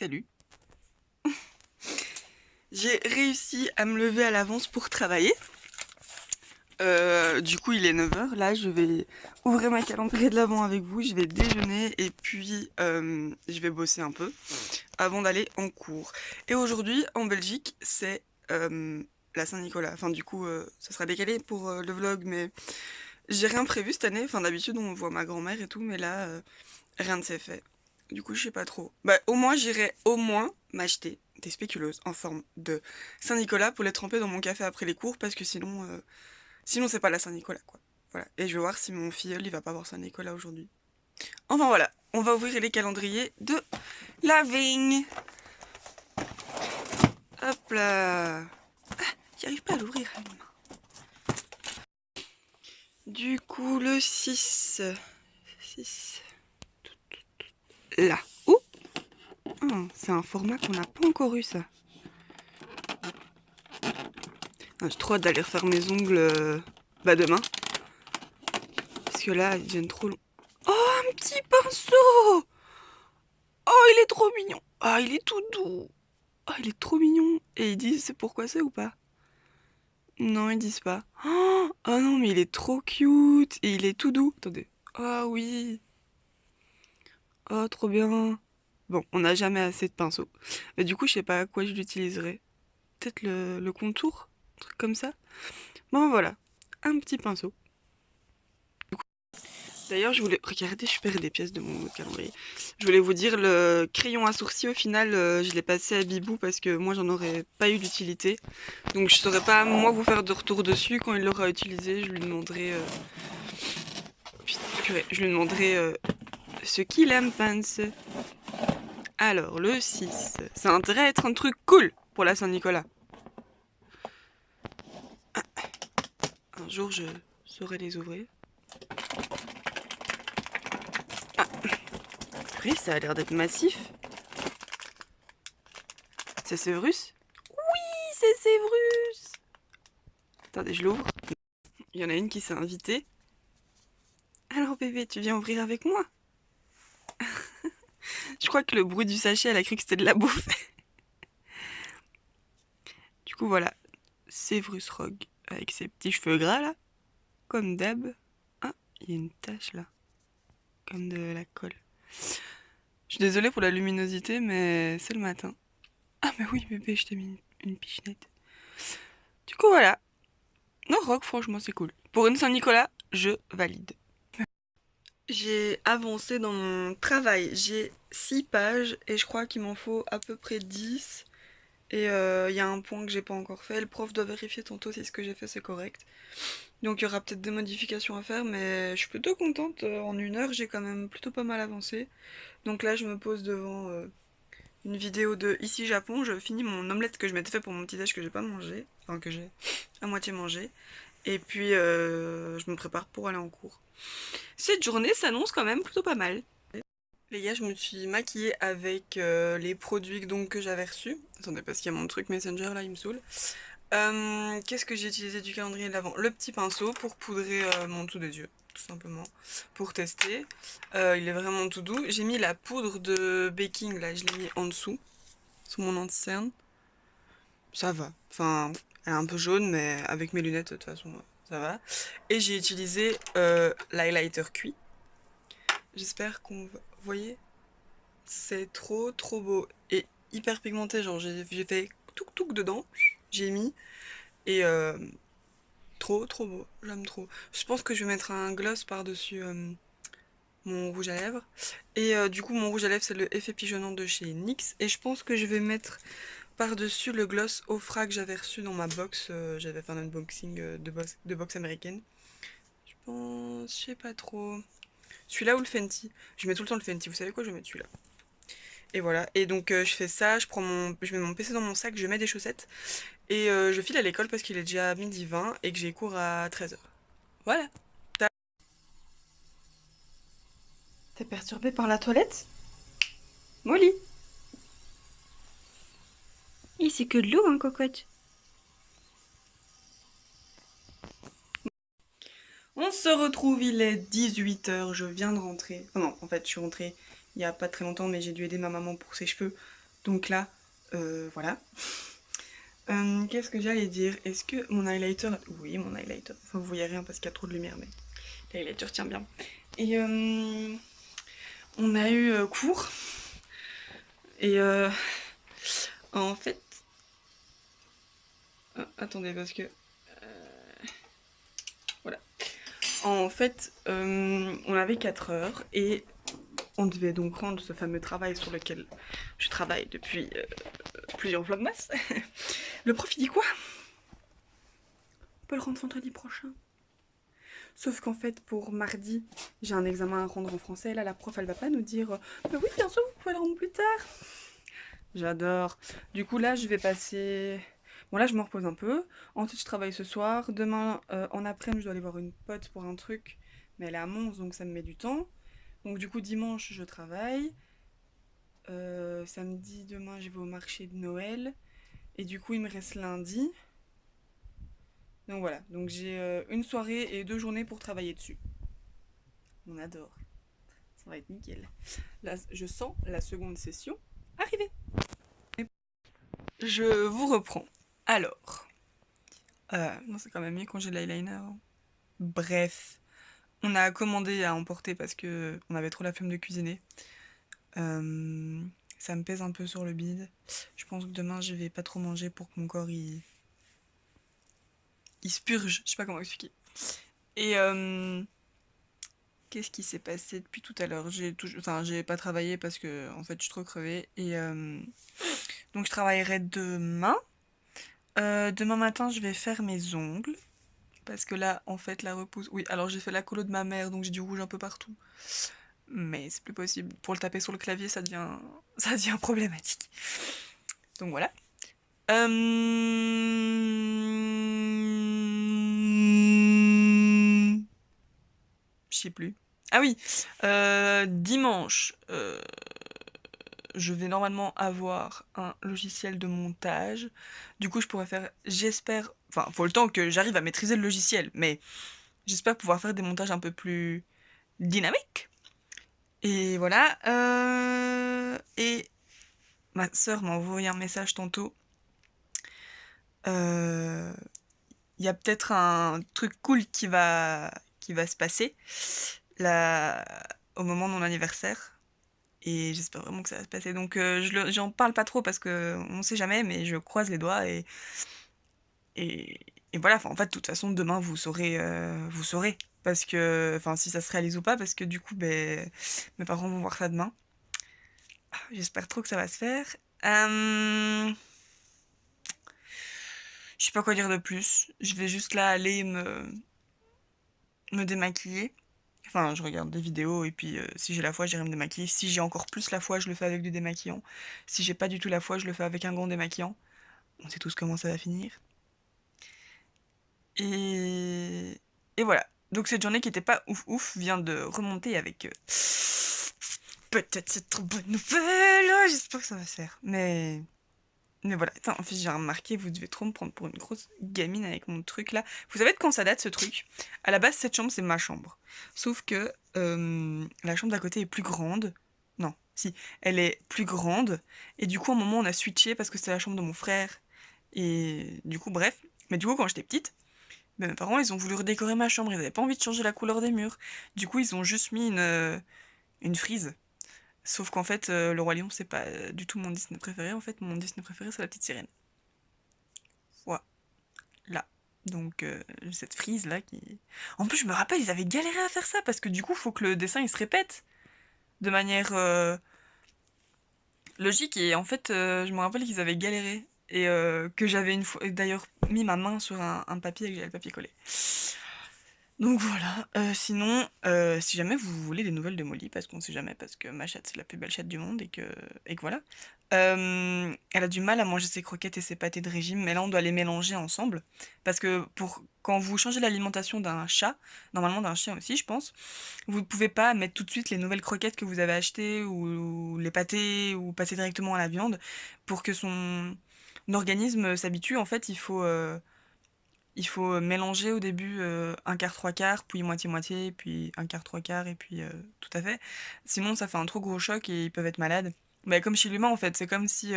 Salut. J'ai réussi à me lever à l'avance pour travailler. Du coup il est 9 h. Là je vais ouvrir ma calendrier de l'avant avec vous. Je vais déjeuner et puis je vais bosser un peu avant d'aller en cours. Et aujourd'hui en Belgique c'est la Saint-Nicolas. Enfin du coup ça sera décalé pour le vlog, mais j'ai rien prévu cette année. Enfin d'habitude on voit ma grand-mère et tout, mais là rien ne s'est fait. Du coup je sais pas trop. Bah au moins j'irai m'acheter des spéculeuses en forme de Saint-Nicolas pour les tremper dans mon café après les cours, parce que sinon c'est pas la Saint-Nicolas quoi. Voilà. Et je vais voir si mon filleul il va pas voir Saint-Nicolas aujourd'hui. Enfin voilà, on va ouvrir les calendriers de la vigne. Hop là. Ah, j'arrive pas à l'ouvrir. Du coup le 6. Là. Ouh. Oh, c'est un format qu'on n'a pas encore eu ça. Ah, j'ai trop hâte d'aller refaire mes ongles demain. Parce que là, ils deviennent trop longs. Oh, un petit pinceau! Oh, il est trop mignon! Ah, il est tout doux! Oh, il est trop mignon! Et ils disent c'est pourquoi c'est ou pas? Non, ils disent pas. Oh non, mais il est trop cute! Et il est tout doux. Attendez. Oh oui! Oh, trop bien! Bon, on n'a jamais assez de pinceaux. Mais du coup, je sais pas à quoi je l'utiliserai. Peut-être le contour? Un truc comme ça? Bon, voilà. Un petit pinceau. D'ailleurs, je voulais... Regardez, je perds des pièces de mon calendrier. Je voulais vous dire, le crayon à sourcils, au final, je l'ai passé à Bibou parce que moi, j'en aurais pas eu d'utilité. Donc, je saurais pas, moi, vous faire de retour dessus. Quand il l'aura utilisé, je lui demanderai... Putain, purée, je lui demanderai ce qu'il aime, pense. Alors, le 6. Ça a intérêt à être un truc cool pour la Saint-Nicolas. Un jour, je saurai les ouvrir. Ah, purée, ça a l'air d'être massif. C'est Sévrus? Oui, c'est Sévrus! Attendez, je l'ouvre. Il y en a une qui s'est invitée. Alors bébé, tu viens ouvrir avec moi? Je crois que le bruit du sachet, elle a cru que c'était de la bouffe. Du coup, voilà. Sévrus Rogue. Avec ses petits cheveux gras, là. Comme d'hab. Ah, il y a une tache, là. Comme de la colle. Je suis désolée pour la luminosité, mais c'est le matin. Ah, mais oui, bébé, je t'ai mis une pichenette. Du coup, voilà. Non, Rogue, franchement, c'est cool. Pour une Saint-Nicolas, je valide. J'ai avancé dans mon travail. J'ai 6 pages et je crois qu'il m'en faut à peu près 10. Et il y a un point que j'ai pas encore fait. Le prof doit vérifier tantôt si ce que j'ai fait c'est correct. Donc il y aura peut-être des modifications à faire, mais je suis plutôt contente. En 1 heure, j'ai quand même plutôt pas mal avancé. Donc là, je me pose devant une vidéo de Ici Japon. Je finis mon omelette que je m'étais fait pour mon petit déj que j'ai pas mangé. Enfin, que j'ai à moitié mangé. Et puis, je me prépare pour aller en cours. Cette journée s'annonce quand même plutôt pas mal. Les gars, je me suis maquillée avec les produits donc, que j'avais reçus. Attendez, parce qu'il y a mon truc Messenger là, il me saoule. Qu'est-ce que j'ai utilisé du calendrier de l'avant? Le petit pinceau pour poudrer mon dessous des yeux, tout simplement, pour tester. Il est vraiment tout doux. J'ai mis la poudre de baking, là, je l'ai mis en dessous, sous mon anti-cerne. Ça va. Enfin, elle est un peu jaune, mais avec mes lunettes, de toute façon, ça va. Et j'ai utilisé l'highlighter cuit. J'espère qu'on va... Vous voyez? C'est trop trop beau et hyper pigmenté, genre j'ai fait touk touk dedans, j'ai mis et trop trop beau, j'aime trop. Je pense que je vais mettre un gloss par-dessus mon rouge à lèvres et du coup mon rouge à lèvres c'est le effet pigeonnant de chez NYX et je pense que je vais mettre par-dessus le gloss Ofra que j'avais reçu dans ma box, j'avais fait un unboxing de box américaine. Je pense, je sais pas trop. Celui-là ou le Fenty? Je mets tout le temps le Fenty, vous savez quoi, je vais mettre celui-là. Et voilà, et donc je fais ça, je mets mon PC dans mon sac, je mets des chaussettes et je file à l'école parce qu'il est déjà 12h20 et que j'ai cours à 13h. Voilà. T'es perturbée par la toilette? Molly? C'est que de l'eau, hein, cocotte. On se retrouve, il est 18h, je viens de rentrer. Oh non, en fait, je suis rentrée il y a pas très longtemps, mais j'ai dû aider ma maman pour ses cheveux. Donc là, voilà. Qu'est-ce que j'allais dire? Est-ce que mon highlighter... Oui, mon highlighter. Enfin, vous voyez rien parce qu'il y a trop de lumière, mais l'highlighter tient bien. Et on a eu cours. Et en fait... attendez, parce que... voilà. En fait, on avait 4 heures et on devait donc rendre ce fameux travail sur lequel je travaille depuis plusieurs vlogmas. Le prof, il dit quoi? On peut le rendre vendredi prochain. Sauf qu'en fait, pour mardi, j'ai un examen à rendre en français. Là, la prof, elle va pas nous dire mais oui, bien sûr, vous pouvez le rendre plus tard. J'adore. Du coup, là, je vais passer... Bon, là, je me repose un peu. Ensuite, je travaille ce soir. Demain, en après-midi, je dois aller voir une pote pour un truc. Mais elle est à Mons, donc ça me met du temps. Donc, du coup, dimanche, je travaille. Samedi, demain, je vais au marché de Noël. Et du coup, il me reste lundi. Donc voilà. Donc, j'ai une soirée et 2 journées pour travailler dessus. On adore. Ça va être nickel. Là, je sens la seconde session arriver. Je vous reprends. Alors, non, c'est quand même mieux quand j'ai l'eyeliner. Bref, on a commandé à emporter parce que on avait trop la flemme de cuisiner. Ça me pèse un peu sur le bide. Je pense que demain, je vais pas trop manger pour que mon corps il se purge. Je sais pas comment expliquer. Et qu'est-ce qui s'est passé depuis tout à l'heure? J'ai pas travaillé parce que en fait, je suis trop crevée. Et donc, je travaillerai demain. Demain matin, je vais faire mes ongles. Parce que là, en fait, la repousse... Oui, alors j'ai fait la colo de ma mère, donc j'ai du rouge un peu partout. Mais c'est plus possible. Pour le taper sur le clavier, ça devient... ça devient problématique. Donc voilà. Je sais plus. Ah oui, dimanche, je vais normalement avoir un logiciel de montage. Du coup, je pourrais faire, j'espère... Enfin, faut le temps que j'arrive à maîtriser le logiciel, mais j'espère pouvoir faire des montages un peu plus dynamiques. Et voilà. Et ma soeur m'a envoyé un message tantôt. Il y a peut-être un truc cool qui va se passer là, au moment de mon anniversaire. Et j'espère vraiment que ça va se passer. Donc j'en parle pas trop parce que on sait jamais, mais je croise les doigts et, et voilà. Enfin, en fait, de toute façon, demain vous saurez, vous saurez. Parce que, enfin, si ça se réalise ou pas, parce que du coup, ben, mes parents vont voir ça demain. J'espère trop que ça va se faire. Je sais pas quoi dire de plus. Je vais juste là aller me démaquiller. Enfin, je regarde des vidéos et puis si j'ai la foi, j'irai me démaquiller. Si j'ai encore plus la foi, je le fais avec du démaquillant. Si j'ai pas du tout la foi, je le fais avec un gant démaquillant. On sait tous comment ça va finir. Et, et voilà. Donc cette journée qui était pas ouf ouf vient de remonter avec peut-être cette bonne nouvelle. Oh, j'espère que ça va se faire. Mais voilà, attends, en fait j'ai remarqué, vous devez trop me prendre pour une grosse gamine avec mon truc là. Vous savez de quand ça date ce truc? À la base cette chambre c'est ma chambre. Sauf que la chambre d'à côté est plus grande. Non, si, elle est plus grande. Et du coup à un moment on a switché parce que c'était la chambre de mon frère. Et du coup bref. Mais du coup quand j'étais petite, ben, mes parents ils ont voulu redécorer ma chambre. Ils avaient pas envie de changer la couleur des murs. Du coup ils ont juste mis une frise. Sauf qu'en fait, Le Roi Lion, c'est pas du tout mon Disney préféré. En fait, mon Disney préféré, c'est La Petite Sirène. Voilà. Donc, cette frise-là qui... En plus, je me rappelle, ils avaient galéré à faire ça, parce que du coup, faut que le dessin, il se répète de manière logique. Et en fait, je me rappelle qu'ils avaient galéré. Et que j'avais une fois, d'ailleurs, mis ma main sur un papier et que j'avais le papier collé. Donc voilà, sinon, si jamais vous voulez des nouvelles de Molly, parce qu'on sait jamais, parce que ma chatte c'est la plus belle chatte du monde et que voilà. Elle a du mal à manger ses croquettes et ses pâtés de régime, mais là on doit les mélanger ensemble. Parce que quand vous changez l'alimentation d'un chat, normalement d'un chien aussi je pense, vous ne pouvez pas mettre tout de suite les nouvelles croquettes que vous avez achetées ou les pâtés ou passer directement à la viande. Pour que son organisme s'habitue, en fait il faut mélanger au début un quart, trois quarts, puis moitié-moitié, puis un quart, trois quarts, et puis tout à fait. Sinon, ça fait un trop gros choc et ils peuvent être malades. Bah, comme chez l'humain en fait, c'est comme si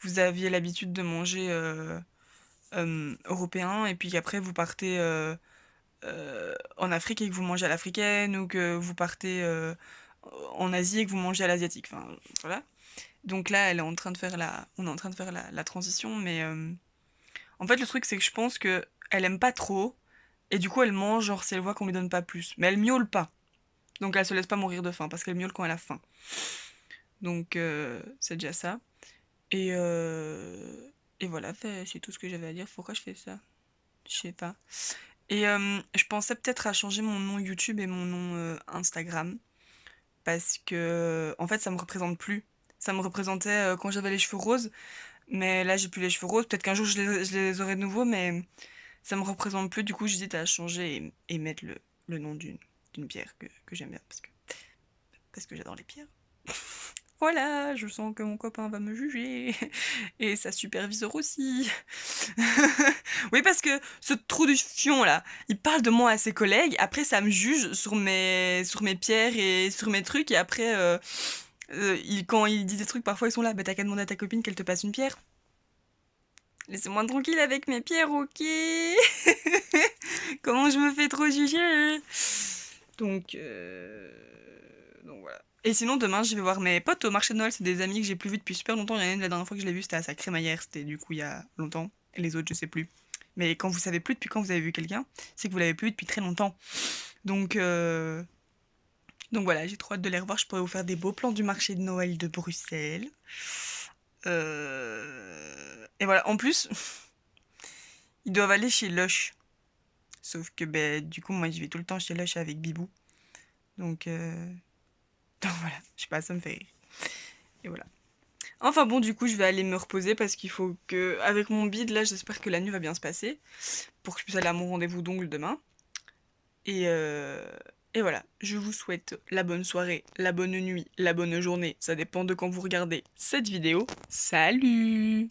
vous aviez l'habitude de manger européen et puis qu'après vous partez en Afrique et que vous mangez à l'africaine ou que vous partez en Asie et que vous mangez à l'asiatique. Enfin, voilà. Donc là, elle est en train de faire on est en train de faire la transition, mais en fait, le truc, c'est que je pense que elle aime pas trop, et du coup, elle mange, genre, si elle voit qu'on lui donne pas plus. Mais elle miaule pas. Donc elle se laisse pas mourir de faim, parce qu'elle miaule quand elle a faim. Donc c'est déjà ça. Et, et voilà, c'est tout ce que j'avais à dire. Pourquoi je fais ça? Je sais pas. Et je pensais peut-être à changer mon nom YouTube et mon nom Instagram. Parce que, en fait, ça me représente plus. Ça me représentait quand j'avais les cheveux roses. Mais là, j'ai plus les cheveux roses. Peut-être qu'un jour, je les aurai de nouveau, mais ça me représente plus. Du coup, j'hésite à changer et mettre le nom d'une pierre que j'aime bien. Parce que j'adore les pierres. Voilà, je sens que mon copain va me juger. Et sa superviseur aussi. Oui, parce que ce trou du fion là, il parle de moi à ses collègues, après ça me juge sur mes pierres et sur mes trucs, et après, quand il dit des trucs, parfois ils sont là, bah t'as qu'à demander à ta copine qu'elle te passe une pierre. Laissez-moi tranquille avec mes pierres, ok? Comment je me fais trop juger? Donc, donc voilà. Et sinon, demain, je vais voir mes potes au marché de Noël. C'est des amis que j'ai plus vus depuis super longtemps. Il y en a une, la dernière fois que je l'ai vue, c'était à sa crémaillère. C'était du coup il y a longtemps. Et les autres, je sais plus. Mais quand vous savez plus depuis quand vous avez vu quelqu'un, c'est que vous l'avez plus vu depuis très longtemps. Donc, donc voilà, j'ai trop hâte de les revoir. Je pourrais vous faire des beaux plans du marché de Noël de Bruxelles. Et voilà, en plus, ils doivent aller chez Lush. Sauf que ben, du coup, moi, je vais tout le temps chez Lush avec Bibou. Donc, donc voilà, je sais pas, ça me fait rire. Et voilà. Enfin bon, du coup, je vais aller me reposer parce qu'il faut que, avec mon bide, là, j'espère que la nuit va bien se passer pour que je puisse aller à mon rendez-vous d'ongles demain. Et, euh, et voilà, je vous souhaite la bonne soirée, la bonne nuit, la bonne journée. Ça dépend de quand vous regardez cette vidéo. Salut!